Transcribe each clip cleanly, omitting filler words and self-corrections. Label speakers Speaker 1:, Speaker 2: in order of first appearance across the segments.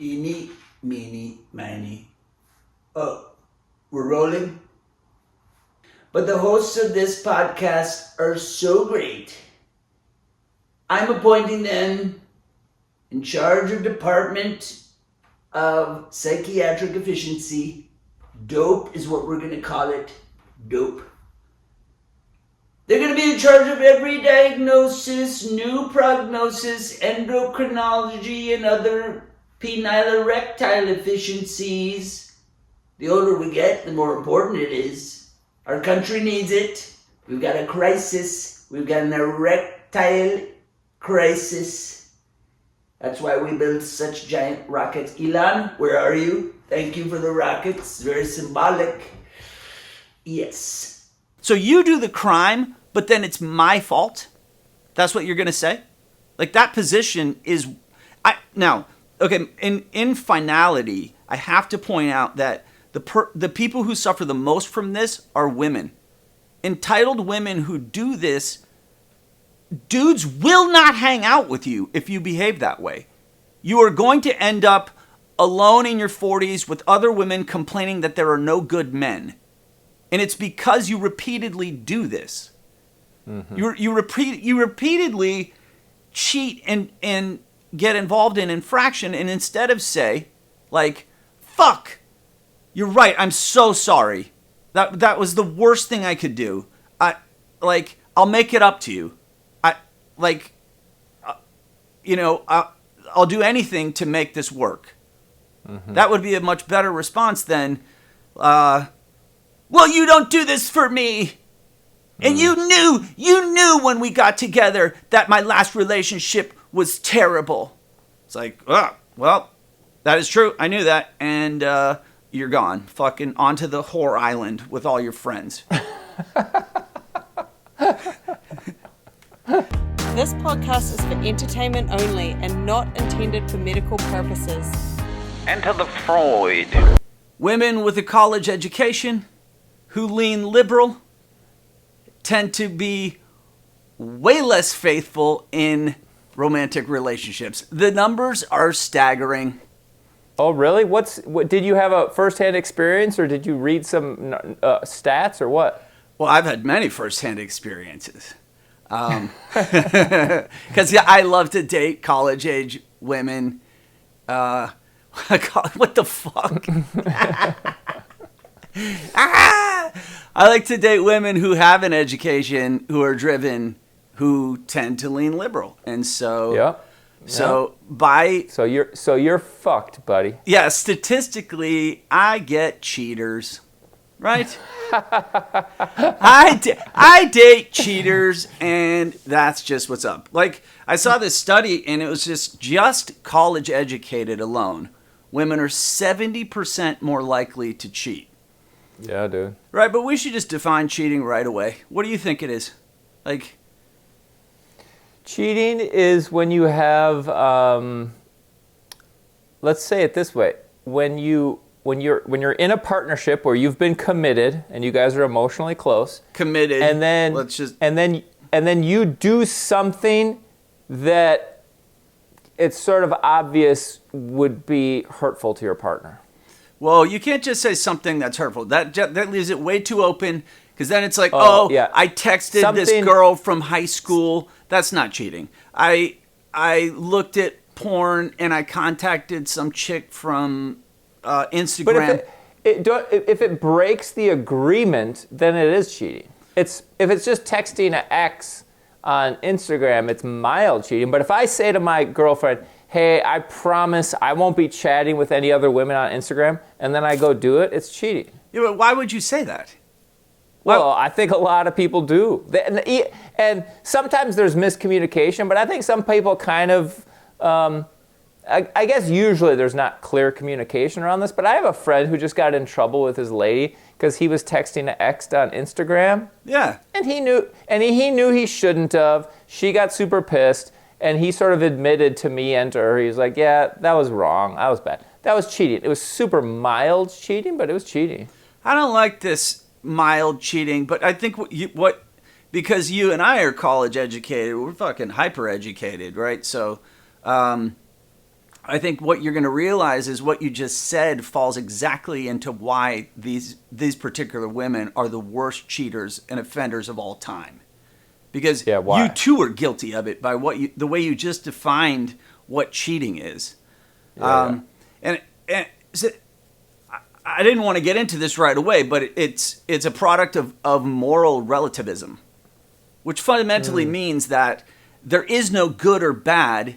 Speaker 1: Eeny, meeny, miny. Oh, we're rolling? But the hosts of this podcast are so great. I'm appointing them in charge of Department of Psychiatric Efficiency. Dope is what we're going to call it. Dope. They're going to be in charge of every diagnosis, new prognosis, endocrinology, and other penile erectile efficiencies. The older we get, the more important it is. Our country needs it. We've got a crisis. We've got an erectile crisis. That's why we build such giant rockets. Elon, where are you? Thank you for the rockets. Very symbolic. Yes.
Speaker 2: So you do the crime, but then it's my fault? That's what you're going to say? Like, that position is... in finality, I have to point out that the people who suffer the most from this are women. Entitled women who do this, dudes will not hang out with you if you behave that way. You are going to end up alone in your 40s with other women complaining that there are no good men. And it's because you repeatedly do this. Mm-hmm. You repeatedly cheat and get involved in infraction, and instead of say, like, fuck, you're right, I'm so sorry. That was the worst thing I could do. I'll make it up to you. I'll do anything to make this work. Mm-hmm. That would be a much better response than, well, you don't do this for me. And you knew when we got together that my last relationship was terrible. It's like, oh, well, that is true. I knew that. And you're gone. Fucking onto the whore island with all your friends.
Speaker 3: This podcast is for entertainment only and not intended for medical purposes.
Speaker 4: Enter the Freud.
Speaker 2: Women with a college education who lean liberal tend to be way less faithful in romantic relationships. The numbers are staggering.
Speaker 5: Oh, really? What did you have a first-hand experience, or did you read some stats, or what?
Speaker 2: Well, I've had many first-hand experiences. Because I love to date college-age women. What the fuck? I like to date women who have an education, who are driven, who tend to lean liberal, and so
Speaker 5: you're fucked, buddy.
Speaker 2: Yeah, statistically, I get cheaters, right? I date cheaters, and that's just what's up. Like, I saw this study, and it was just college educated alone. Women are 70% more likely to cheat.
Speaker 5: Yeah, dude.
Speaker 2: Right, but we should just define cheating right away. What do you think it is? Like,
Speaker 5: cheating is when you have, let's say it this way: when you're in a partnership where you've been committed and you guys are emotionally close, and then you do something that it's sort of obvious would be hurtful to your partner.
Speaker 2: Well, you can't just say something that's hurtful. That leaves it way too open, because then it's like, I texted this girl from high school. That's not cheating. I looked at porn and I contacted some chick from Instagram.
Speaker 5: But if it breaks the agreement, then it is cheating. If it's just texting an ex on Instagram, it's mild cheating. But if I say to my girlfriend, hey, I promise I won't be chatting with any other women on Instagram, and then I go do it, it's cheating.
Speaker 2: Yeah, but why would you say that?
Speaker 5: Well, I think a lot of people do. And sometimes there's miscommunication, but I think some people kind of, I guess usually there's not clear communication around this, but I have a friend who just got in trouble with his lady because he was texting an ex on Instagram.
Speaker 2: Yeah.
Speaker 5: And he knew he shouldn't have. She got super pissed. And he sort of admitted to me and to her, he was like, yeah, that was wrong. That was bad. That was cheating. It was super mild cheating, but it was cheating.
Speaker 2: I don't like this mild cheating, but I think because you and I are college educated, we're fucking hyper educated, right? So I think what you're going to realize is what you just said falls exactly into why these particular women are the worst cheaters and offenders of all time. Because you too are guilty of it by the way you just defined what cheating is. And so I didn't want to get into this right away, but it's a product of moral relativism, which fundamentally means that there is no good or bad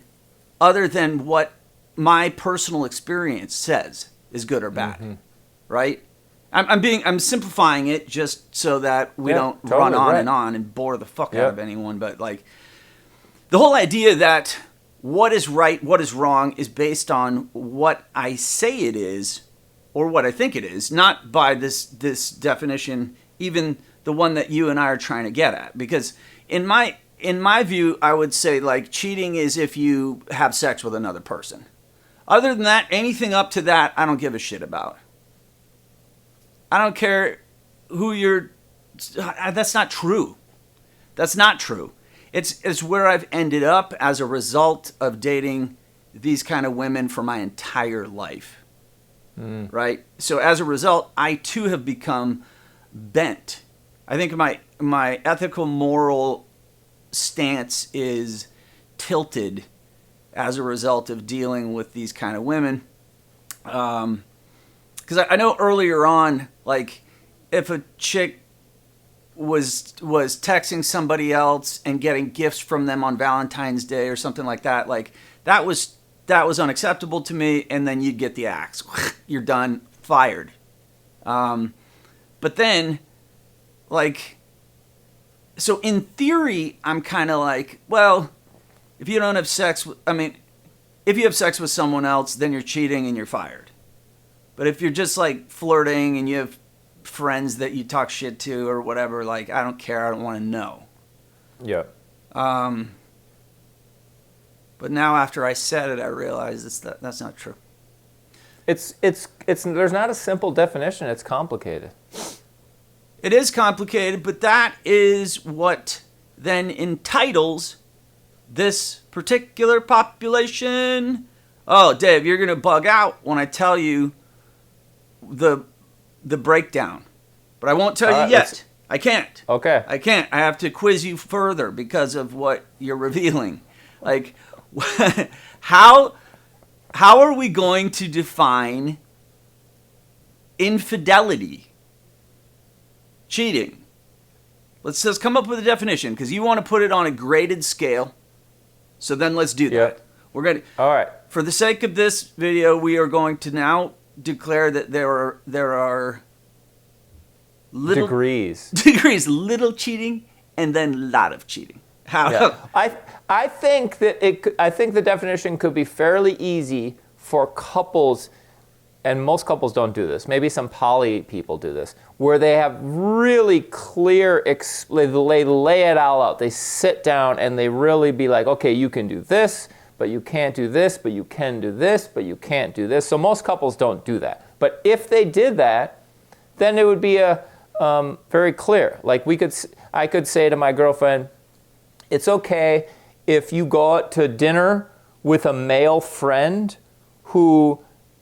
Speaker 2: other than what my personal experience says is good or bad, right? I'm simplifying it just so that we don't run on and on and bore the fuck out of anyone. But like the whole idea that what is right, what is wrong is based on what I say it is or what I think it is, not by this definition, even the one that you and I are trying to get at. Because in my view, I would say like cheating is if you have sex with another person. Other than that, anything up to that, I don't give a shit about. I don't care who you're... That's not true. That's not true. It's where I've ended up as a result of dating these kind of women for my entire life. Right? So as a result, I too have become bent. I think my ethical, moral stance is tilted as a result of dealing with these kind of women. Because I know earlier on, like, if a chick was texting somebody else and getting gifts from them on Valentine's Day or something like that, like, that was unacceptable to me, and then you'd get the axe. You're done, fired. But then, like, so in theory, I'm kind of like, well, if you don't have sex, if you have sex with someone else, then you're cheating and you're fired. But if you're just like flirting and you have friends that you talk shit to or whatever, like, I don't care. I don't want to know.
Speaker 5: Yeah.
Speaker 2: But now after I said it, I realized that's not true.
Speaker 5: It's there's not a simple definition. It's complicated.
Speaker 2: It is complicated, but that is what then entitles this particular population. Oh, Dave, you're going to bug out when I tell you the breakdown. But I won't tell you yet. I can't.
Speaker 5: Okay.
Speaker 2: I can't. I have to quiz you further because of what you're revealing. Like, how are we going to define infidelity? Cheating. Let's just come up with a definition, because you want to put it on a graded scale. So then let's do that.
Speaker 5: Yep.
Speaker 2: We're going to.
Speaker 5: All right.
Speaker 2: For the sake of this video, we are going to now declare that there are little
Speaker 5: degrees,
Speaker 2: little cheating, and then a lot of cheating. How?
Speaker 5: Yeah. I think the definition could be fairly easy for couples, and most couples don't do this. Maybe some poly people do this, where they have really clear, they lay it all out. They sit down and they really be like, okay, you can do this, but you can't do this, but you can do this, but you can't do this. So most couples don't do that. But if they did that, then it would be very clear. Like I could say to my girlfriend, it's okay if you go out to dinner with a male friend who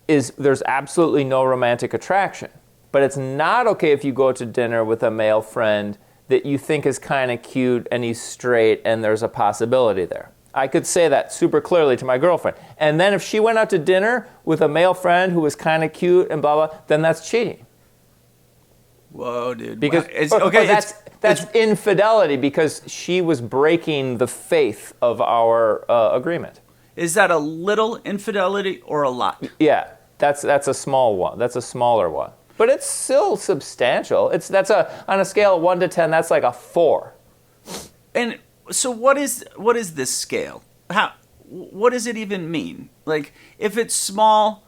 Speaker 5: there's absolutely no romantic attraction. But it's not okay if you go to dinner with a male friend that you think is kind of cute and he's straight and there's a possibility there. I could say that super clearly to my girlfriend. And then if she went out to dinner with a male friend who was kind of cute and blah, blah, then that's cheating.
Speaker 2: Whoa, dude.
Speaker 5: Because that's infidelity, because she was breaking the faith of our agreement.
Speaker 2: Is that a little infidelity or a lot?
Speaker 5: Yeah, that's a small one. That's a smaller one. But it's still substantial. On a scale of 1 to 10, that's like a 4.
Speaker 2: And so what is this scale? What does it even mean? Like, if it's small,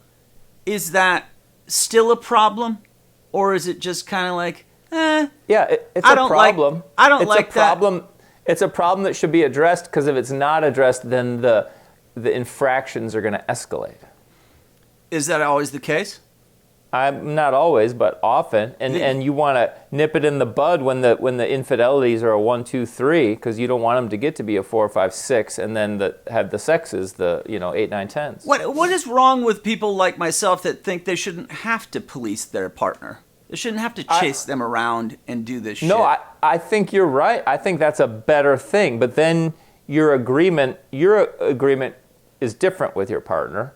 Speaker 2: is that still a problem? Or is it just kind of like,
Speaker 5: Yeah, it's a problem.
Speaker 2: I don't like that.
Speaker 5: It's a problem that should be addressed, because if it's not addressed, then the infractions are going to escalate.
Speaker 2: Is that always the case?
Speaker 5: I'm not always, but often, and you want to nip it in the bud when the infidelities are a 1, 2, 3, because you don't want them to get to be a 4, 5, 6, and then have the sexes 8, 9, 10s.
Speaker 2: What is wrong with people like myself that think they shouldn't have to police their partner? They shouldn't have to chase them around and do this shit.
Speaker 5: No, I think you're right. I think that's a better thing. But then your agreement is different with your partner,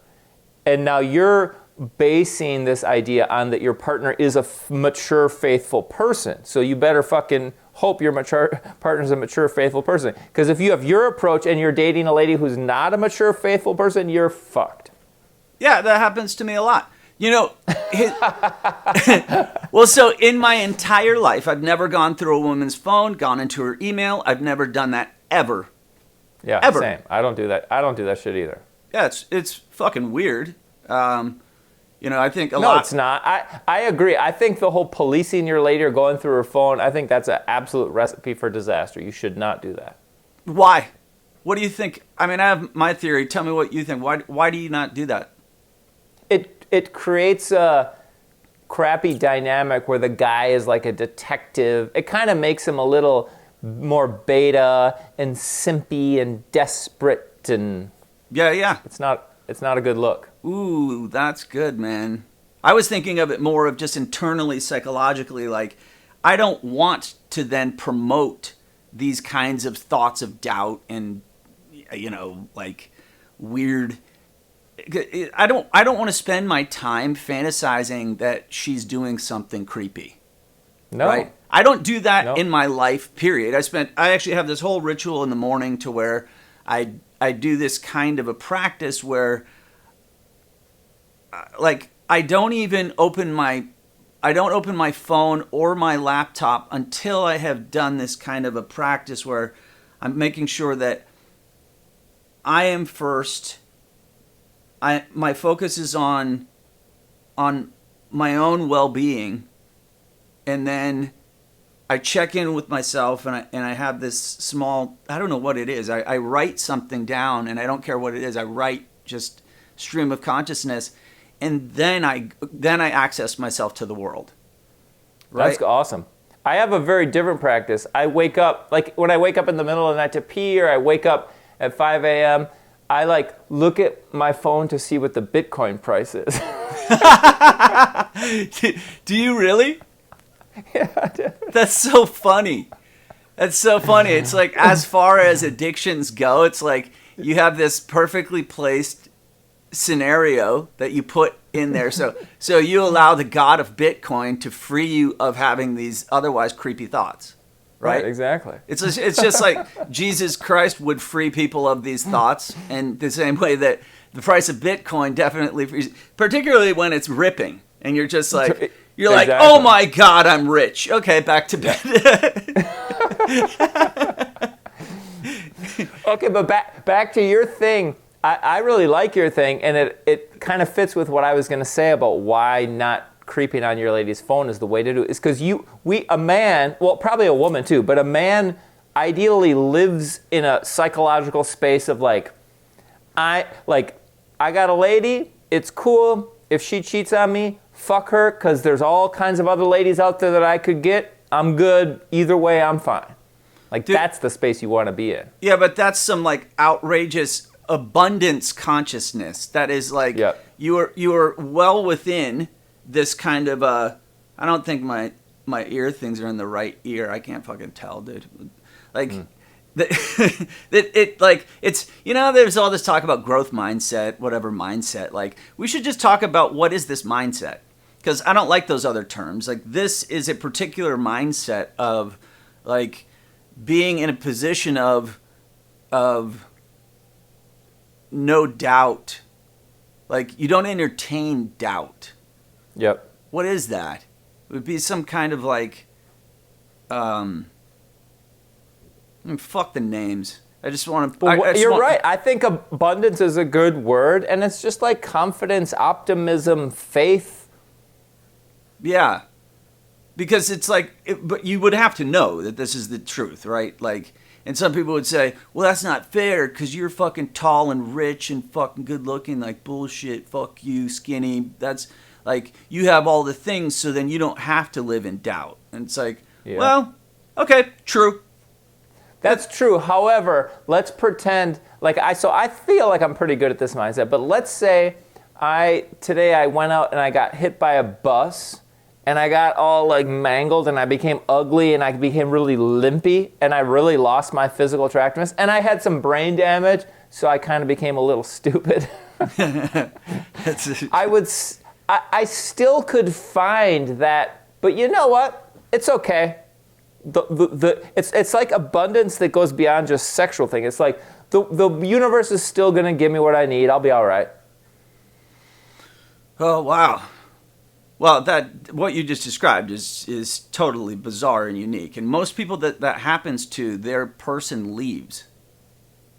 Speaker 5: and now you're basing this idea on that your partner is a mature, faithful person. So you better fucking hope your partner's a mature, faithful person. Because if you have your approach and you're dating a lady who's not a mature, faithful person, you're fucked.
Speaker 2: Yeah, that happens to me a lot. Well, so in my entire life, I've never gone through a woman's phone, gone into her email. I've never done that ever.
Speaker 5: Yeah,
Speaker 2: ever.
Speaker 5: Same. I don't do that. I don't do that shit either.
Speaker 2: Yeah, it's fucking weird. I think lot...
Speaker 5: No, it's not. I agree. I think the whole policing your lady or going through her phone, I think that's an absolute recipe for disaster. You should not do that.
Speaker 2: Why? What do you think? I mean, I have my theory. Tell me what you think. Why do you not do that?
Speaker 5: It creates a crappy dynamic where the guy is like a detective. It kind of makes him a little more beta and simpy and desperate, and
Speaker 2: yeah.
Speaker 5: It's not a good look.
Speaker 2: Ooh, that's good, man. I was thinking of it more of just internally, psychologically, like I don't want to then promote these kinds of thoughts of doubt and like weird. I don't want to spend my time fantasizing that she's doing something creepy.
Speaker 5: No.
Speaker 2: Right? I don't do that in my life, period. I actually have this whole ritual in the morning to where I do this kind of a practice where I don't open my phone or my laptop until I have done this kind of a practice where I'm making sure that I am first. My focus is on my own well-being, and then I check in with myself, and I have this small, I don't know what it is. I write something down, and I don't care what it is. I write just stream of consciousness, and then I access myself to the world. Right?
Speaker 5: That's awesome. I have a very different practice. I wake up, like when I wake up in the middle of the night to pee, or I wake up at 5 a.m., I look at my phone to see what the Bitcoin price is.
Speaker 2: Do you really?
Speaker 5: Yeah, I do.
Speaker 2: That's so funny. It's like, as far as addictions go, it's like you have this perfectly placed scenario that you put in there. So you allow the god of Bitcoin to free you of having these otherwise creepy thoughts. Right?
Speaker 5: Exactly.
Speaker 2: It's just like Jesus Christ would free people of these thoughts, and the same way that the price of Bitcoin definitely frees, particularly when it's ripping, and you're just like, like, oh my God, I'm rich. Okay, back to bed.
Speaker 5: Okay, but back to your thing. I really like your thing, and it kind of fits with what I was going to say about why not creeping on your lady's phone is the way to do it. Is because a man, well, probably a woman too, but a man ideally lives in a psychological space of I got a lady, it's cool. If she cheats on me, fuck her, because there's all kinds of other ladies out there that I could get. I'm good. Either way, I'm fine. That's the space you want to be in. Yeah,
Speaker 2: but that's some outrageous abundance consciousness. That is you are well within this kind of I don't think my ear things are in the right ear. I can't fucking tell, dude. It's there's all this talk about growth mindset, whatever mindset. We should just talk about what is this mindset, because I don't like those other terms. This is a particular mindset of being in a position of no doubt. You don't entertain doubt.
Speaker 5: Yep.
Speaker 2: What is that? It would be some kind of fuck the names. I just want to.
Speaker 5: You're right. I think abundance is a good word, and it's just confidence, optimism, faith.
Speaker 2: Yeah, because it's but you would have to know that this is the truth, right? And some people would say, well, that's not fair because you're fucking tall and rich and fucking good looking. Bullshit. Fuck you, skinny. That's Like, you have all the things, so then you don't have to live in doubt. And it's like,
Speaker 5: Yeah.
Speaker 2: well, okay, true.
Speaker 5: That's true. However, let's pretend so I feel like I'm pretty good at this mindset, but let's say today I went out and I got hit by a bus and I got all like mangled and I became ugly and I became really limpy and I really lost my physical attractiveness and I had some brain damage, so I kind of became a little stupid. I still could find that, but you know what? It's okay. It's like abundance that goes beyond just sexual thing. It's like the universe is still going to give me what I need. I'll be all right.
Speaker 2: Oh, wow. Well, what you just described is totally bizarre and unique. And most people that happens to, their person leaves.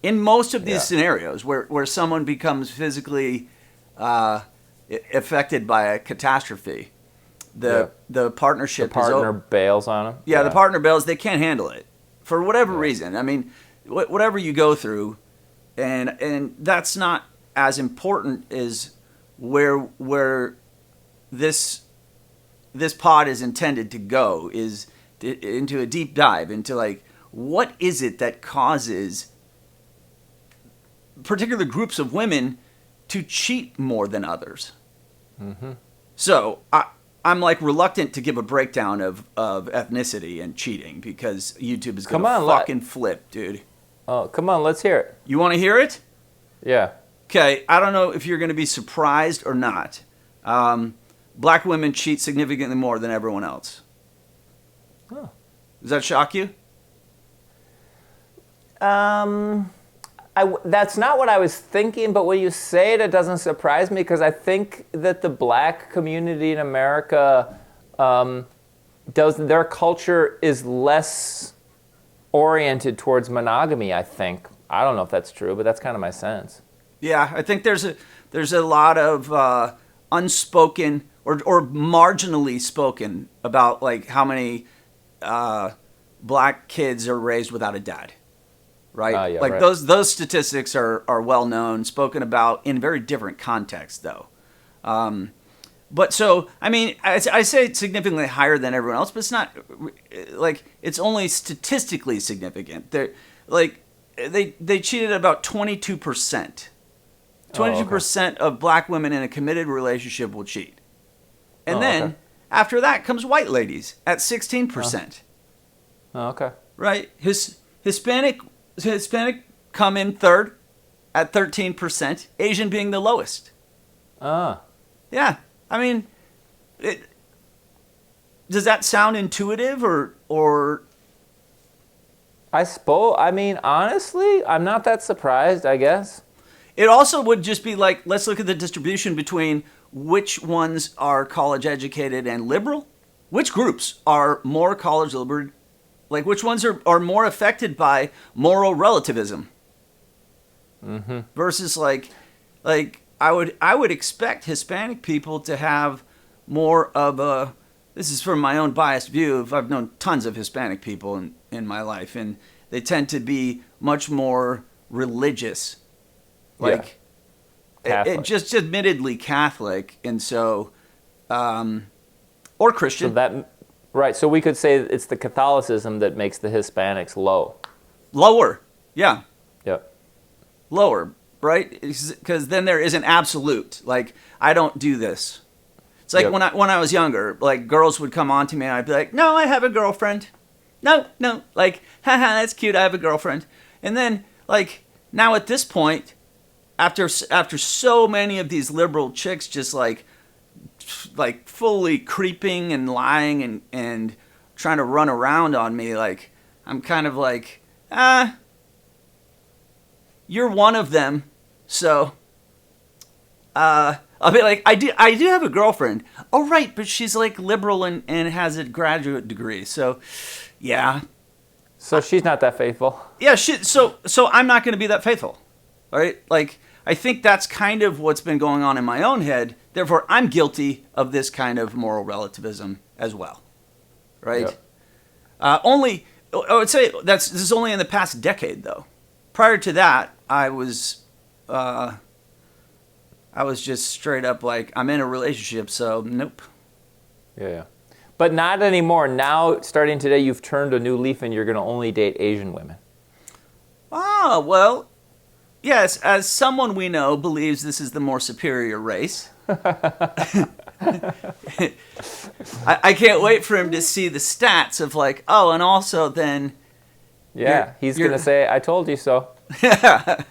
Speaker 2: In most of these scenarios where someone becomes physically affected by a catastrophe, the partnership
Speaker 5: the partner bails on them.
Speaker 2: Yeah, the partner bails. They can't handle it for whatever reason. I mean, whatever you go through, and that's not as important as where this pod is intended to go, is into a deep dive into like, what is it that causes particular groups of women to cheat more than others. Mm-hmm. So I'm like reluctant to give a breakdown of ethnicity and cheating because YouTube is going to fucking flip, dude.
Speaker 5: Oh, come on, let's hear it.
Speaker 2: You want to hear it?
Speaker 5: Yeah.
Speaker 2: Okay, I don't know if you're going to be surprised or not. Black women cheat significantly more than everyone else.
Speaker 5: Oh.
Speaker 2: Does that shock you?
Speaker 5: That's not what I was thinking, but when you say it, it doesn't surprise me because I think that the black community in America, their culture is less oriented towards monogamy, I think. I don't know if that's true, but that's kind of my sense.
Speaker 2: Yeah, I think there's a lot of unspoken or marginally spoken about like how many black kids are raised without a dad. Right?
Speaker 5: Right.
Speaker 2: Those statistics are well known, spoken about in very different contexts, though. But so, I mean, I say it's significantly higher than everyone else, but it's not like it's only statistically significant. They cheated about 22%. 22% of black women in a committed relationship will cheat, and then after that comes white ladies at 16%.
Speaker 5: Oh, okay.
Speaker 2: Right? Hispanic come in third at 13%, Asian being the lowest. Yeah. I mean, does that sound intuitive or
Speaker 5: I mean, honestly, I'm not that surprised, I guess.
Speaker 2: It also would just be like, let's look at the distribution between which ones are college educated and liberal. Which groups are more college liberal? Like, which ones are more affected by moral relativism? Mm-hmm. Versus like I would expect Hispanic people to have more of a. This is from my own biased view. I've known tons of Hispanic people in my life, and they tend to be much more religious, like it just admittedly Catholic, and so or Christian.
Speaker 5: So that. Right, so we could say it's the Catholicism that makes the Hispanics
Speaker 2: lower, yeah.
Speaker 5: Yep.
Speaker 2: Lower, right? Because then there is an absolute. Like, I don't do this. It's like when I was younger, like girls would come on to me and I'd be like, no, I have a girlfriend. No, like, haha, that's cute, I have a girlfriend. And then, like, now at this point, after so many of these liberal chicks just like fully creeping and lying and trying to run around on me, like, I'm kind of like, you're one of them, so I'll be like, I do have a girlfriend. Oh, right, but she's like liberal and has a graduate degree, so yeah.
Speaker 5: So she's not that faithful.
Speaker 2: Yeah, so I'm not going to be that faithful, all right? Like, I think that's kind of what's been going on in my own head. Therefore, I'm guilty of this kind of moral relativism as well, right? Yep. I would say this is only in the past decade, though. Prior to that, I was I was just straight up like, I'm in a relationship, so nope.
Speaker 5: Yeah. But not anymore. Now, starting today, you've turned a new leaf and you're going to only date Asian women.
Speaker 2: Ah, well, yes, as someone we know believes this is the more superior race. I can't wait for him to see the stats of like, oh, and also then...
Speaker 5: Yeah, he's going to say, I told you so.
Speaker 2: Yeah,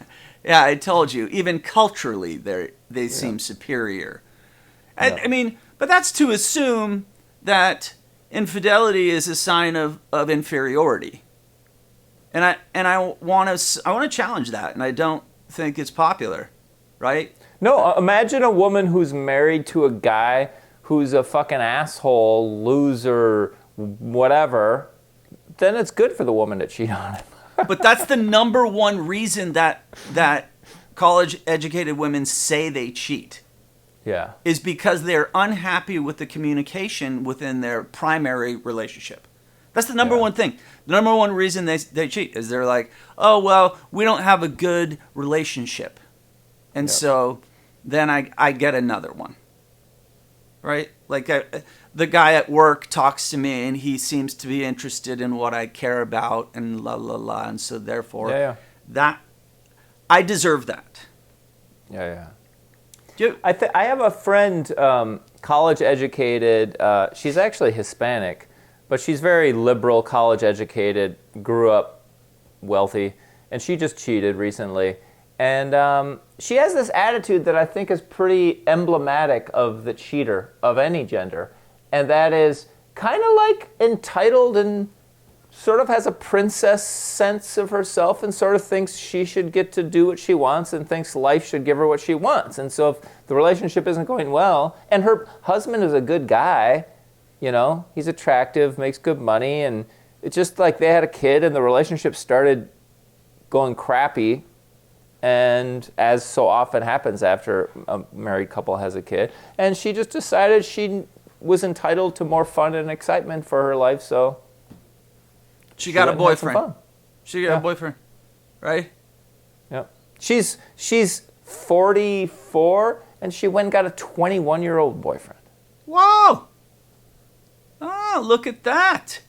Speaker 2: I told you. Even culturally, they seem superior. And, I mean, but that's to assume that infidelity is a sign of inferiority. And I want to challenge that, and I don't think it's popular, right?
Speaker 5: No, imagine a woman who's married to a guy who's a fucking asshole, loser, whatever. Then it's good for the woman to cheat on him.
Speaker 2: But that's the number one reason that college-educated women say they cheat.
Speaker 5: Yeah.
Speaker 2: Is because they're unhappy with the communication within their primary relationship. That's the number one thing. The number one reason they cheat is they're like, oh, well, we don't have a good relationship. And so then I get another one. Right? Like the guy at work talks to me and he seems to be interested in what I care about and la la la. And so therefore, that I deserve that.
Speaker 5: Yeah. I have a friend, college educated. She's actually Hispanic, but she's very liberal, college educated, grew up wealthy, and she just cheated recently. And she has this attitude that I think is pretty emblematic of the cheater of any gender, and that is kind of like entitled and sort of has a princess sense of herself and sort of thinks she should get to do what she wants and thinks life should give her what she wants. And so if the relationship isn't going well, and her husband is a good guy, you know, he's attractive, makes good money, and it's just like they had a kid and the relationship started going crappy. And as so often happens after a married couple has a kid, and she just decided she was entitled to more fun and excitement for her life, so
Speaker 2: she got a boyfriend. She got a boyfriend, right?
Speaker 5: Yeah. She's 44, and she went and got a 21-year-old boyfriend.
Speaker 2: Whoa! Oh, look at that.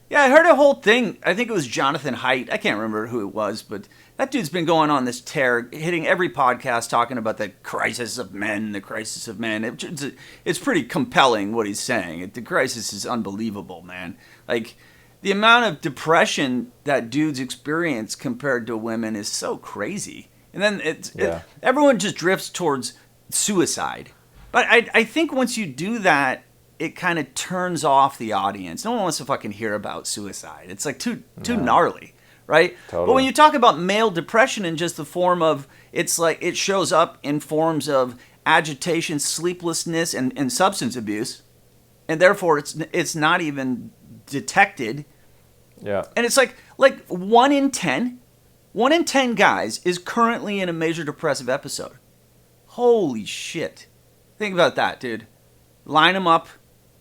Speaker 2: Yeah, I heard a whole thing. I think it was Jonathan Haidt. I can't remember who it was, but that dude's been going on this tear, hitting every podcast, talking about the crisis of men, the crisis of men. It's pretty compelling what he's saying. The crisis is unbelievable, man. Like, the amount of depression that dudes experience compared to women is so crazy. And then everyone just drifts towards suicide. But I think once you do that, it kind of turns off the audience. No one wants to fucking hear about suicide. It's like too gnarly, right?
Speaker 5: Totally.
Speaker 2: But when you talk about male depression in just the form of, it's like it shows up in forms of agitation, sleeplessness, and substance abuse, and therefore it's not even detected.
Speaker 5: Yeah.
Speaker 2: And it's like 1 in 10 guys is currently in a major depressive episode. Holy shit. Think about that, dude. Line them up,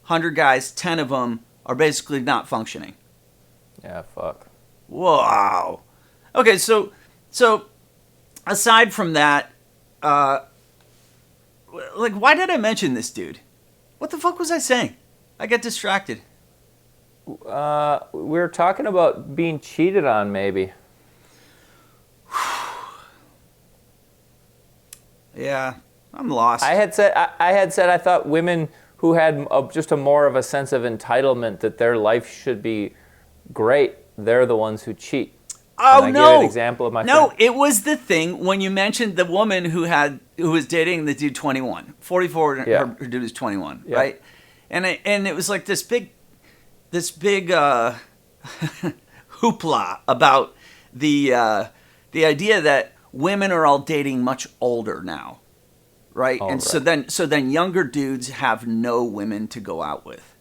Speaker 2: 100 guys, 10 of them are basically not functioning.
Speaker 5: Yeah, fuck.
Speaker 2: Wow. Okay, so aside from that, why did I mention this dude? What the fuck was I saying? I got distracted.
Speaker 5: We were talking about being cheated on, maybe.
Speaker 2: Yeah, I'm lost.
Speaker 5: I had said I thought women who had just a more of a sense of entitlement that their life should be great, they're the ones who cheat.
Speaker 2: Oh,
Speaker 5: and I
Speaker 2: no.
Speaker 5: gave an example of my
Speaker 2: No,
Speaker 5: friend.
Speaker 2: it was the thing when you mentioned the woman who was dating the dude 21. 44, her dude was 21, right? And it was like this big hoopla about the idea that women are all dating much older now, right?
Speaker 5: Oh,
Speaker 2: and
Speaker 5: right.
Speaker 2: so then younger dudes have no women to go out with.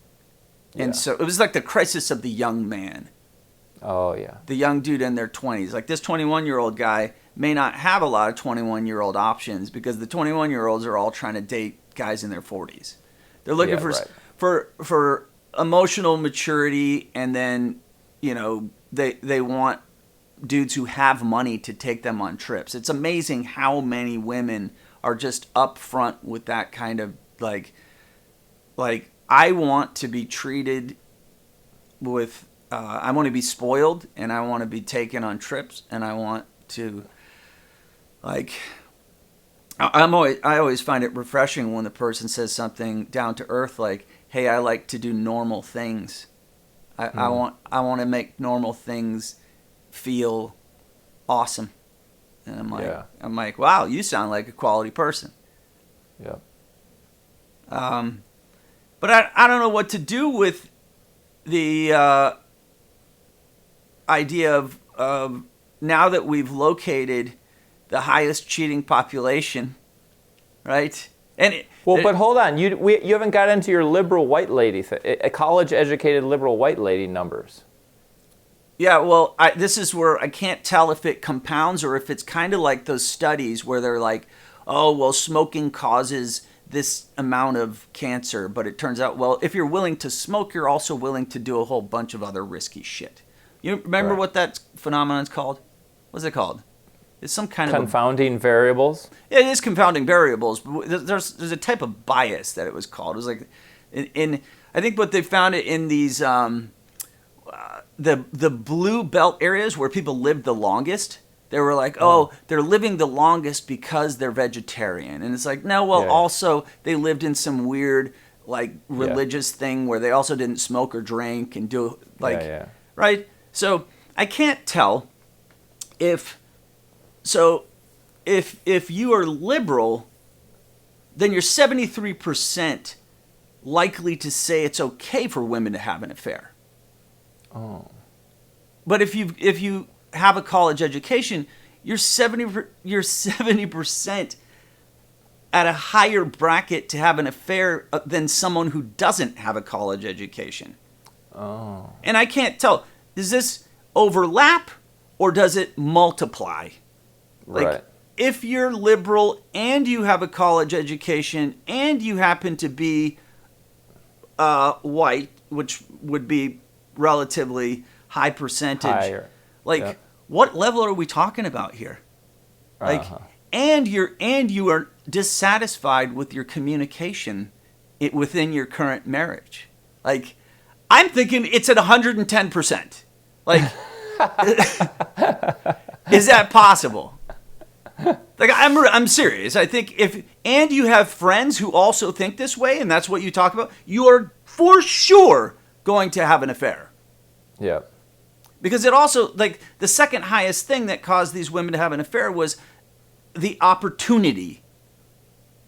Speaker 2: And so it was like the crisis of the young man.
Speaker 5: Oh, yeah.
Speaker 2: The young dude in their 20s. Like this 21-year-old guy may not have a lot of 21-year-old options because the 21-year-olds are all trying to date guys in their 40s. They're looking for emotional maturity, and then, you know, they want dudes who have money to take them on trips. It's amazing how many women are just upfront with that kind of like I want to be treated with, I want to be spoiled, and I want to be taken on trips, and I want to, like, I always find it refreshing when the person says something down to earth like, hey, I like to do normal things. I want to make normal things feel awesome. And I'm like, wow, you sound like a quality person.
Speaker 5: Yeah.
Speaker 2: But I don't know what to do with the idea of now that we've located the highest cheating population, right?
Speaker 5: But hold on, you haven't got into your liberal white lady, a college-educated liberal white lady numbers.
Speaker 2: Yeah, well, this is where I can't tell if it compounds or if it's kind of like those studies where they're like, oh, well, smoking causes this amount of cancer, but it turns out, well, if you're willing to smoke, you're also willing to do a whole bunch of other risky shit. You remember what that phenomenon's called? What's it called? It's some kind of
Speaker 5: confounding variables.
Speaker 2: Yeah, it is confounding variables, but there's a type of bias that it was called. It was like, I think what they found it in these the blue belt areas where people lived the longest. They were like, they're living the longest because they're vegetarian, and it's like, no, well, also they lived in some weird like religious thing where they also didn't smoke or drink and do like right. So I can't tell if you are liberal, then you're 73% likely to say it's okay for women to have an affair.
Speaker 5: Oh.
Speaker 2: But if you have a college education, you're 70% at a higher bracket to have an affair than someone who doesn't have a college education.
Speaker 5: Oh.
Speaker 2: And I can't tell, does this overlap or does it multiply? Like, if you're liberal and you have a college education and you happen to be white, which would be relatively high percentage,
Speaker 5: higher.
Speaker 2: What level are we talking about here? Like, and you are dissatisfied with your communication within your current marriage. Like, I'm thinking it's at 110%. Like, is that possible? Like, I'm serious. I think and you have friends who also think this way, and that's what you talk about, you are for sure going to have an affair.
Speaker 5: Yeah.
Speaker 2: Because it also, like, the second highest thing that caused these women to have an affair was the opportunity.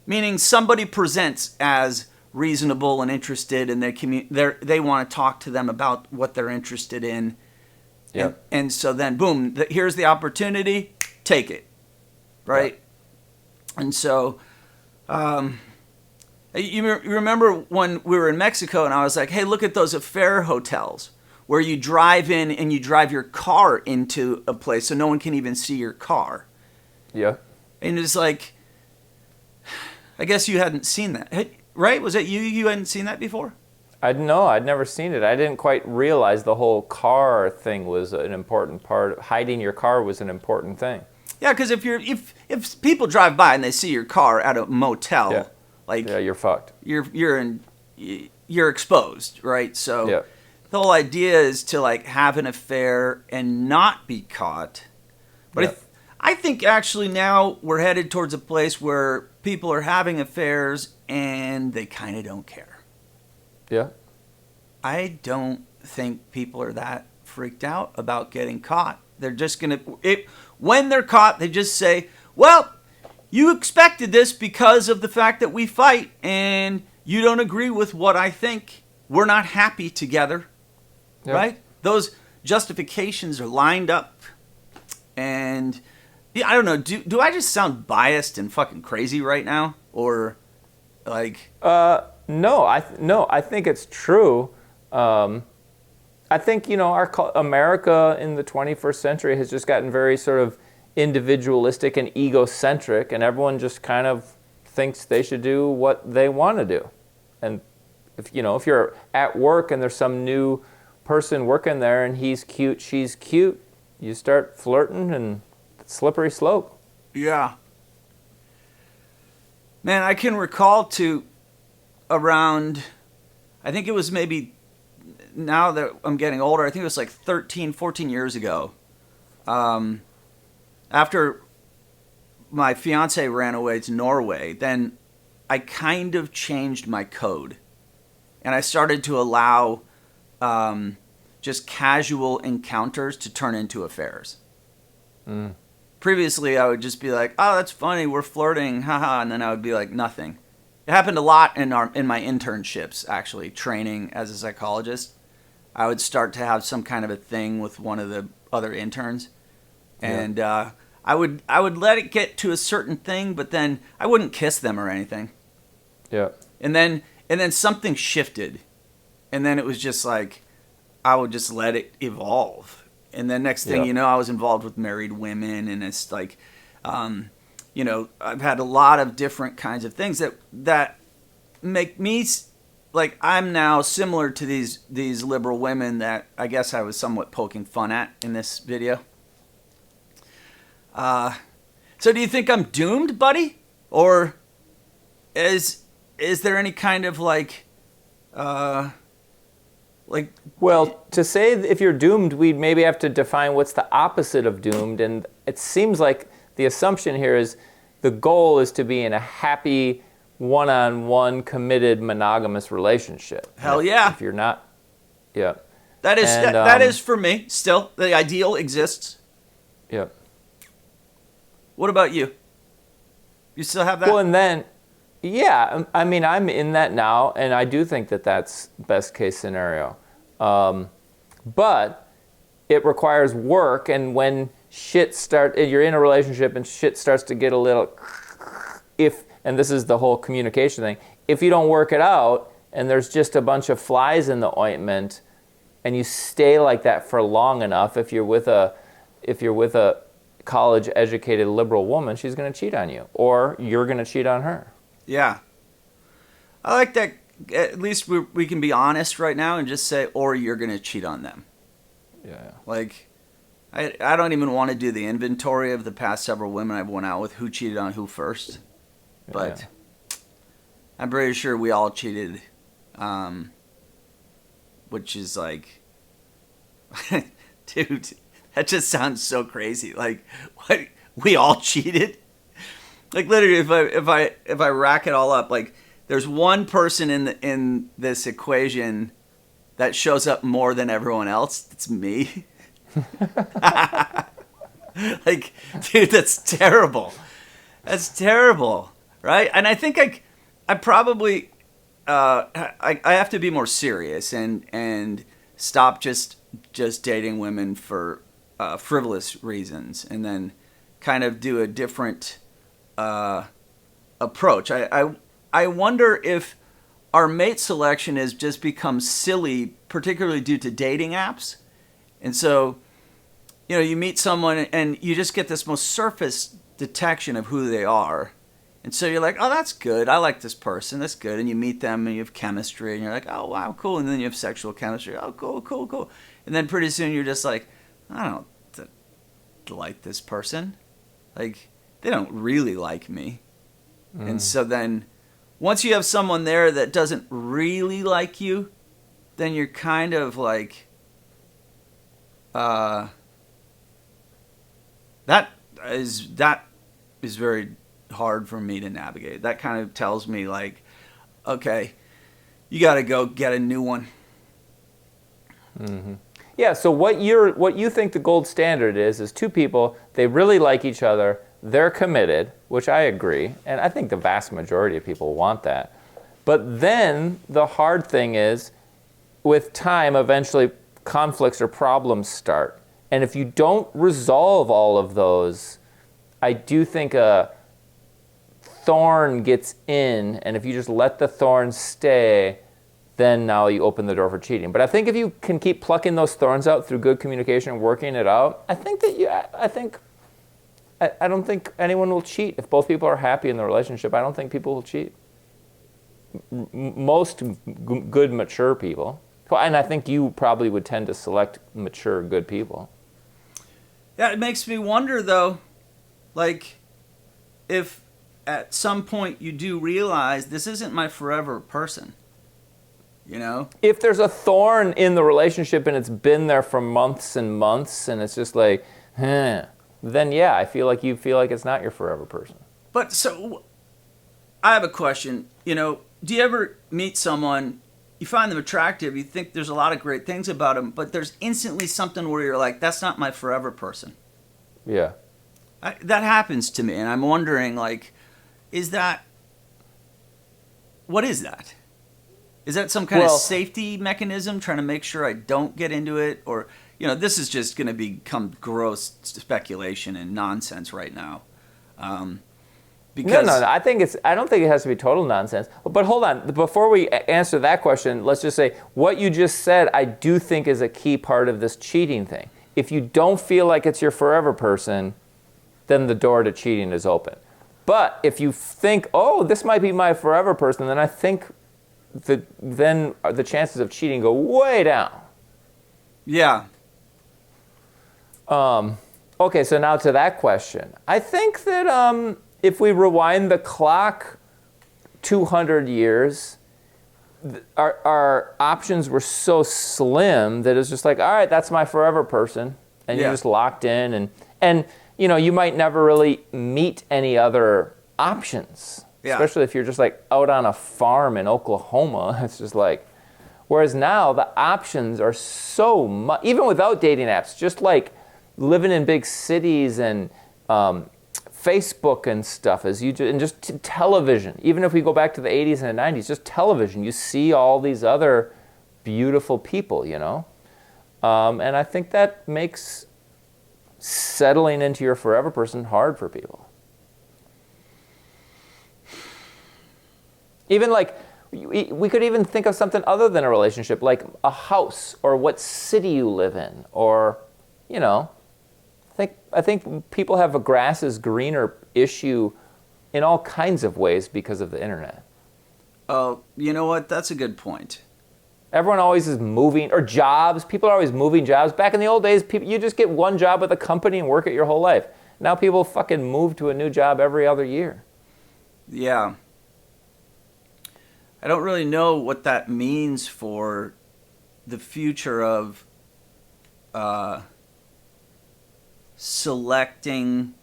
Speaker 2: Meaning somebody presents as reasonable and interested, and they want to talk to them about what they're interested in.
Speaker 5: Yeah.
Speaker 2: And so then, boom, here's the opportunity, take it. Right? Yeah. And so, you remember when we were in Mexico and I was like, hey, look at those affair hotels where you drive in and you drive your car into a place so no one can even see your car.
Speaker 5: Yeah.
Speaker 2: And it's like, I guess you hadn't seen that, right? Was it you hadn't seen that before?
Speaker 5: I'd never seen it. I didn't quite realize the whole car thing was an important part. Hiding your car was an important thing.
Speaker 2: Yeah, because if people drive by and they see your car at a motel,
Speaker 5: you're fucked.
Speaker 2: You're exposed, right? So the whole idea is to like have an affair and not be caught. But I think actually now we're headed towards a place where people are having affairs and they kind of don't care.
Speaker 5: Yeah.
Speaker 2: I don't think people are that freaked out about getting caught. They're just going to, when they're caught, they just say, well, you expected this because of the fact that we fight and you don't agree with what I think. We're not happy together, right? Those justifications are lined up. And I don't know, do I just sound biased and fucking crazy right now? Or like...
Speaker 5: No, I think it's true. I think, America in the 21st century has just gotten very sort of individualistic and egocentric, and everyone just kind of thinks they should do what they want to do. And if you're at work and there's some new person working there and he's cute, she's cute, you start flirting and slippery slope.
Speaker 2: Yeah. Man, I can recall to around, I think it was maybe, now that I'm getting older, I think it was like 13, 14 years ago. After my fiance ran away to Norway, then I kind of changed my code. And I started to allow just casual encounters to turn into affairs. Previously, I would just be like, oh, that's funny, we're flirting, haha, and then I would be like, nothing. It happened a lot in my internships, actually, training as a psychologist. I would start to have some kind of a thing with one of the other interns. And I would let it get to a certain thing, but then I wouldn't kiss them or anything.
Speaker 5: Yeah.
Speaker 2: And then something shifted. And then it was just like, I would just let it evolve. And then next thing you know, I was involved with married women, and it's like, you know, I've had a lot of different kinds of things that make me, like, I'm now similar to these liberal women that I guess I was somewhat poking fun at in this video. So do you think I'm doomed, buddy? Or is there any kind of
Speaker 5: well, to say if you're doomed, we'd maybe have to define what's the opposite of doomed. And it seems like the assumption here is the goal is to be in a happy, one-on-one, committed, monogamous relationship.
Speaker 2: Hell yeah.
Speaker 5: If you're not, yeah.
Speaker 2: That is, that is for me, still. The ideal exists.
Speaker 5: Yeah.
Speaker 2: What about you? You still have that?
Speaker 5: Well, and then, yeah, I mean, I'm in that now, and I do think that that's best case scenario. But it requires work, and when you're in a relationship and shit starts to get a little, and this is the whole communication thing, if you don't work it out, and there's just a bunch of flies in the ointment, and you stay like that for long enough, if you're with a college-educated liberal woman, she's going to cheat on you, or you're going to cheat on her.
Speaker 2: Yeah. I like that. At least we can be honest right now and just say, or you're going to cheat on them.
Speaker 5: Yeah.
Speaker 2: Like, I don't even want to do the inventory of the past several women I've went out with, who cheated on who first. But I'm pretty sure we all cheated. Which is like, dude, that just sounds so crazy. Like, what? We all cheated? Like, literally, if I rack it all up, like, there's one person in this equation that shows up more than everyone else. It's me. Like, dude, that's terrible. That's terrible, right? And I think I probably I have to be more serious and stop just dating women for frivolous reasons, and then kind of do a different approach. I wonder if our mate selection has just become silly, particularly due to dating apps. And so, you know, you meet someone and you just get this most surface detection of who they are. And so you're like, oh, that's good. I like this person. That's good. And you meet them and you have chemistry and you're like, oh, wow, cool. And then you have sexual chemistry. Oh, cool. And then pretty soon you're just like, I don't like this person. Like, they don't really like me. And so then once you have someone there that doesn't really like you, then you're kind of like, that is very hard for me to navigate. That kind of tells me, like, okay, you got to go get a new one.
Speaker 5: Mm-hmm. Yeah, so what you think the gold standard is two people, they really like each other, they're committed, which I agree, and I think the vast majority of people want that. But then the hard thing is, with time, eventually conflicts or problems start. And if you don't resolve all of those, I do think a thorn gets in, and if you just let the thorn stay, then now you open the door for cheating. But I think if you can keep plucking those thorns out through good communication and working it out, I don't think anyone will cheat. If both people are happy in the relationship, I don't think people will cheat. Most good, mature people. And I think you probably would tend to select mature, good people.
Speaker 2: Yeah, it makes me wonder, though, like, if at some point you do realize this isn't my forever person. You know?
Speaker 5: If there's a thorn in the relationship and it's been there for months and months and it's just like, then yeah, I feel like you feel like it's not your forever person.
Speaker 2: But so, I have a question. You know, do you ever meet someone, you find them attractive, you think there's a lot of great things about them, but there's instantly something where you're like, that's not my forever person?
Speaker 5: Yeah.
Speaker 2: That happens to me, and I'm wondering, like, what is that? Is that some kind of safety mechanism trying to make sure I don't get into it? Or, you know, this is just going to become gross speculation and nonsense right now. Because
Speaker 5: No. I don't think it has to be total nonsense. But hold on. Before we answer that question, let's just say what you just said, I do think is a key part of this cheating thing. If you don't feel like it's your forever person, then the door to cheating is open. But if you think, oh, this might be my forever person, then I think then the chances of cheating go way down.
Speaker 2: Yeah.
Speaker 5: Okay, so now to that question. I think that if we rewind the clock 200 years, our options were so slim that it's just like, all right, that's my forever person. And you're just locked in. And you know, you might never really meet any other options. Yeah. Especially if you're just like out on a farm in Oklahoma. It's just like, whereas now the options are so much, even without dating apps, just like living in big cities and Facebook and stuff, and just television. Even if we go back to the 80s and the 90s, just television, you see all these other beautiful people, you know? And I think that makes settling into your forever person hard for people. Even like, we could even think of something other than a relationship, like a house or what city you live in, or, you know, I think people have a grass is greener issue in all kinds of ways because of the internet.
Speaker 2: Oh, you know what? That's a good point.
Speaker 5: Everyone always is moving, or jobs. People are always moving jobs. Back in the old days, you just get one job with a company and work it your whole life. Now people fucking move to a new job every other year.
Speaker 2: Yeah. I don't really know what that means for the future of selecting,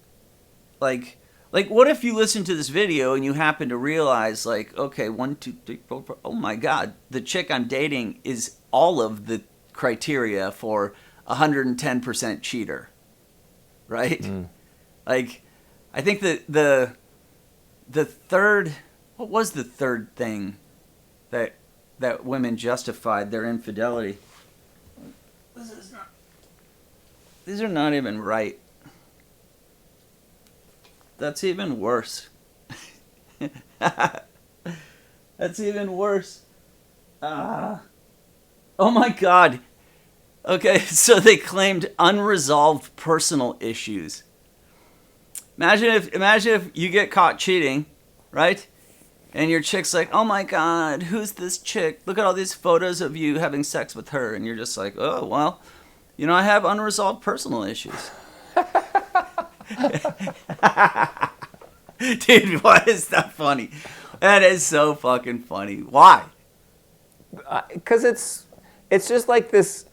Speaker 2: like what if you listen to this video and you happen to realize, like, okay, 1, 2, 3, 4, oh my God, the chick I'm dating is all of the criteria for 110% cheater, right? Like, I think that the third, what was the third thing that women justified their infidelity? These are not even right. That's even worse. That's even worse. Oh my God. Okay, so they claimed unresolved personal issues. Imagine if you get caught cheating, right? And your chick's like, oh my God, who's this chick? Look at all these photos of you having sex with her. And you're just like, oh, well, you know, I have unresolved personal issues. Dude, why is that funny? That is so fucking funny. Why?
Speaker 5: Because it's just like this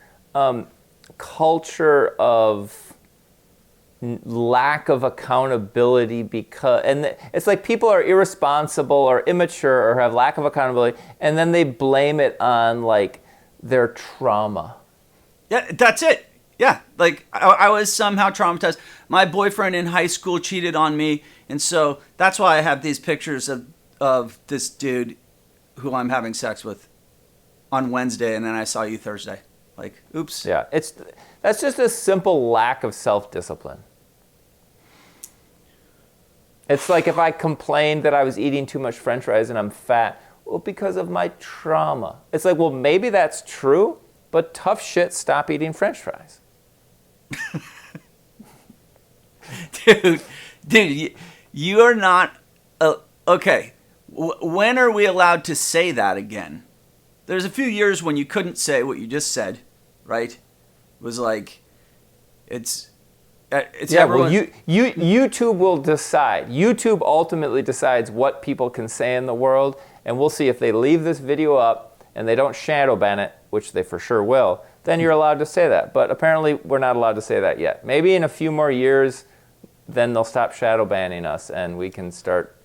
Speaker 5: culture of lack of accountability, and it's like people are irresponsible or immature or have lack of accountability, and then they blame it on like their trauma.
Speaker 2: Yeah, that's it. Yeah, like I was somehow traumatized. My boyfriend in high school cheated on me, and so that's why I have these pictures of this dude who I'm having sex with on Wednesday, and then I saw you Thursday. Like, oops.
Speaker 5: Yeah, that's just a simple lack of self-discipline. It's like if I complained that I was eating too much French fries and I'm fat, well, because of my trauma. It's like, well, maybe that's true, but tough shit, stop eating French fries.
Speaker 2: Dude, you are not... okay, when are we allowed to say that again? There's a few years when you couldn't say what you just said, right? It was like, it's It's everyone.
Speaker 5: Well, YouTube will decide. YouTube ultimately decides what people can say in the world, and we'll see if they leave this video up and they don't shadow ban it, which they for sure will, then you're allowed to say that. But apparently we're not allowed to say that yet. Maybe in a few more years, then they'll stop shadow banning us and we can start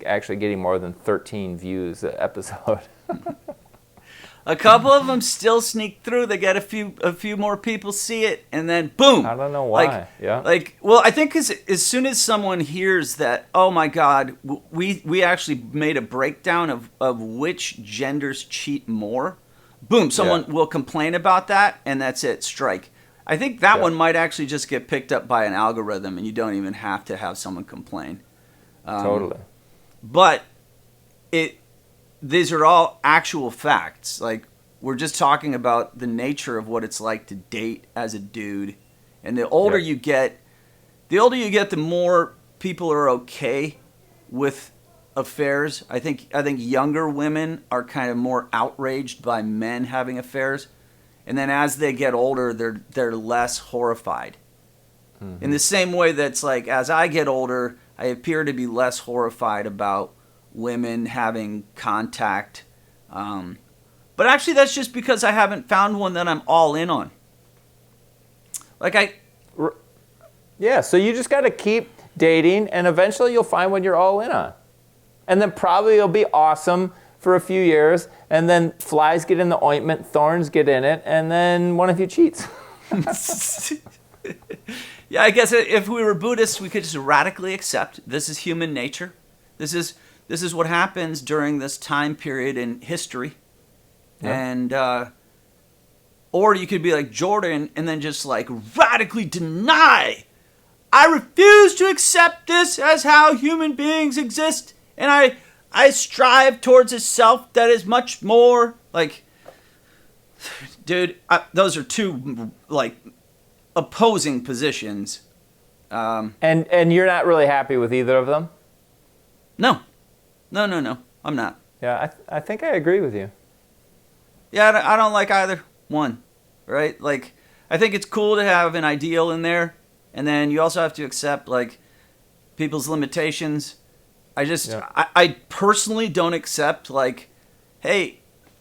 Speaker 5: actually getting more than 13 views an episode.
Speaker 2: A couple of them still sneak through. They get a few more people see it, and then boom.
Speaker 5: I don't know why.
Speaker 2: Well, I think as soon as someone hears that, oh my God, we actually made a breakdown of which genders cheat more. Boom, someone will complain about that, and that's it. Strike. I think that one might actually just get picked up by an algorithm, and you don't even have to have someone complain.
Speaker 5: Totally.
Speaker 2: But these are all actual facts. Like, we're just talking about the nature of what it's like to date as a dude. And the older you get, the more people are okay with affairs. I think younger women are kind of more outraged by men having affairs. And then as they get older, they're less horrified. Mm-hmm. In the same way that's like, as I get older, I appear to be less horrified about women having contact. But actually, that's just because I haven't found one that I'm all in on.
Speaker 5: So you just got to keep dating, and eventually you'll find what you're all in on. And then probably it'll be awesome for a few years, and then flies get in the ointment, thorns get in it, and then one of you cheats.
Speaker 2: Yeah, I guess if we were Buddhists, we could just radically accept this is human nature. This is what happens during this time period in history. Yeah. And or you could be like Jordan and then just like radically deny. I refuse to accept this as how human beings exist, and I strive towards a self that is much more like, dude, those are two like opposing positions.
Speaker 5: And you're not really happy with either of them?
Speaker 2: No, I'm not.
Speaker 5: Yeah, I think I agree with you.
Speaker 2: Yeah, I don't like either one, right? Like, I think it's cool to have an ideal in there, and then you also have to accept like people's limitations. I personally don't accept like, hey,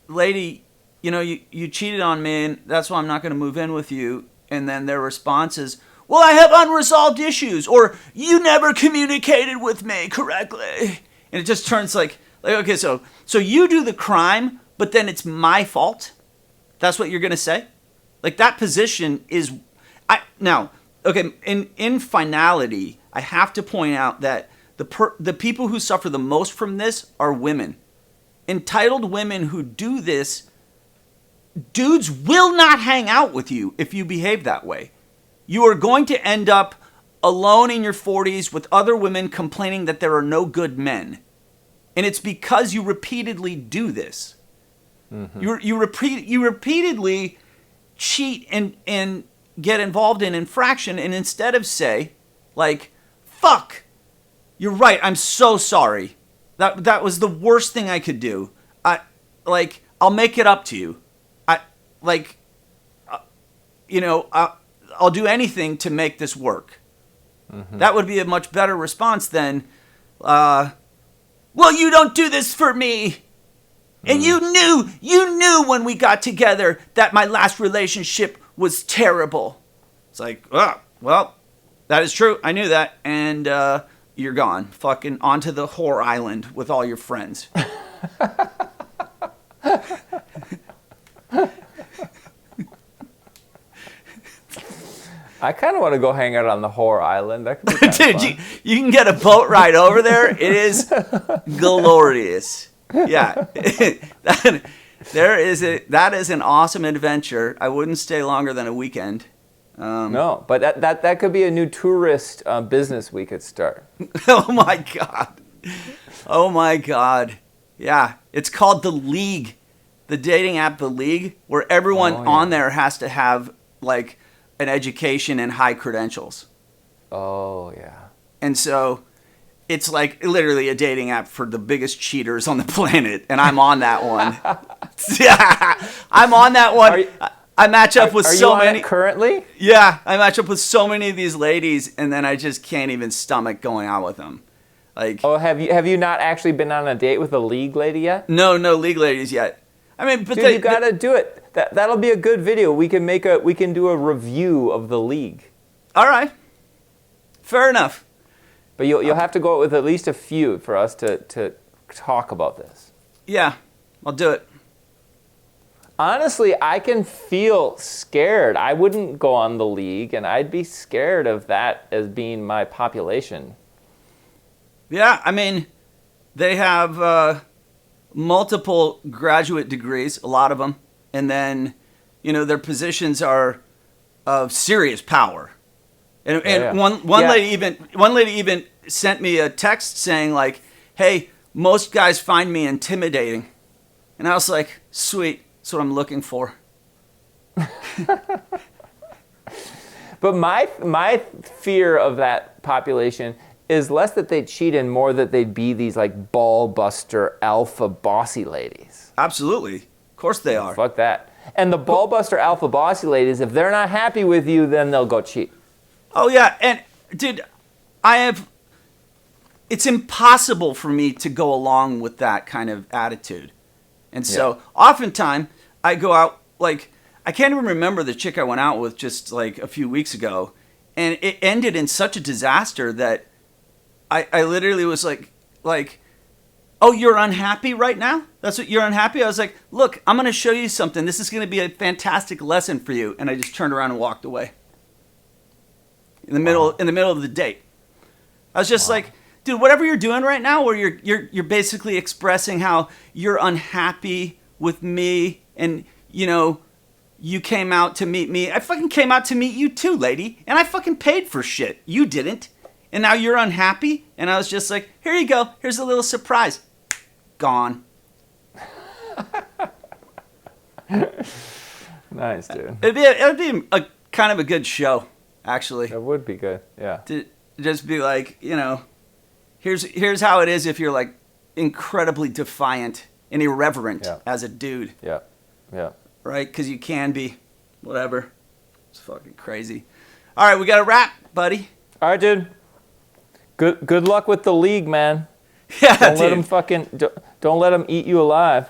Speaker 2: lady, you cheated on me, and that's why I'm not going to move in with you. And then their response is, well, I have unresolved issues, or you never communicated with me correctly. And it just turns like okay, so you do the crime, but then it's my fault? That's what you're going to say? Like, that position is... in finality, I have to point out that the people who suffer the most from this are women. Entitled women who do this, dudes will not hang out with you if you behave that way. You are going to end up alone in your 40s with other women complaining that there are no good men. And it's because you repeatedly do this. Mm-hmm. You repeatedly cheat and get involved in infraction, and instead of say, like, fuck, you're right, I'm so sorry. That was the worst thing I could do. I'll make it up to you. I'll do anything to make this work. Mm-hmm. That would be a much better response than, well, you don't do this for me. And you knew when we got together that my last relationship was terrible. It's like, oh, well, that is true. I knew that. And you're gone. Fucking onto the whore island with all your friends.
Speaker 5: I kind of want to go hang out on the whore island. That could be kind of fun.
Speaker 2: You can get a boat ride over there. It is glorious. Yeah. That is an awesome adventure. I wouldn't stay longer than a weekend.
Speaker 5: No, but that could be a new tourist business we could start.
Speaker 2: Oh my God. Yeah. It's called The League. The dating app The League, where everyone on there has to have like an education and high credentials. Oh, yeah. And so it's like literally a dating app for the biggest cheaters on the planet, and I'm on that one. Yeah, I'm on that one. I match up with so many
Speaker 5: currently.
Speaker 2: Yeah, I match up with so many of these ladies, and then I just can't even stomach going out with them. Like,
Speaker 5: oh, have you not actually been on a date with a league lady yet?
Speaker 2: No league ladies yet. I mean, but
Speaker 5: dude, you gotta do it. That'll be a good video. We can do a review of the league.
Speaker 2: All right, fair enough.
Speaker 5: But you'll have to go out with at least a few for us to talk about this.
Speaker 2: Yeah, I'll do it.
Speaker 5: Honestly, I can feel scared. I wouldn't go on the league, and I'd be scared of that as being my population.
Speaker 2: Yeah, I mean, they have multiple graduate degrees, a lot of them, and then, their positions are of serious power. And one lady even sent me a text saying like, "Hey, most guys find me intimidating," and I was like, "Sweet, that's what I'm looking for."
Speaker 5: But my fear of that population is less that they'd cheat and more that they'd be these like ball buster alpha bossy ladies.
Speaker 2: Absolutely, of course they are.
Speaker 5: Fuck that. And the ball buster alpha bossy ladies, if they're not happy with you, then they'll go cheat.
Speaker 2: Oh yeah, and dude, it's impossible for me to go along with that kind of attitude. And so oftentimes I go out, like, I can't even remember the chick I went out with just like a few weeks ago, and it ended in such a disaster that I literally was like, "Oh, you're unhappy right now? That's what you're unhappy?" I was like, "Look, I'm going to show you something. This is going to be a fantastic lesson for you." And I just turned around and walked away. In the middle of the date. I was just like, "Dude, whatever you're doing right now, where you're basically expressing how you're unhappy with me, and you came out to meet me. I fucking came out to meet you too, lady, and I fucking paid for shit. You didn't. And now you're unhappy?" And I was just like, "Here you go. Here's a little surprise." Gone.
Speaker 5: Nice, dude.
Speaker 2: It'd be a kind of a good show, actually.
Speaker 5: That would be good. Yeah.
Speaker 2: To just be like, here's how it is if you're like incredibly defiant and irreverent as a dude.
Speaker 5: Yeah. Yeah.
Speaker 2: Right? Because you can be. Whatever. It's fucking crazy. All right, we got to wrap, buddy.
Speaker 5: All right, dude. Good luck with the league, man.
Speaker 2: Yeah,
Speaker 5: don't let them eat you alive.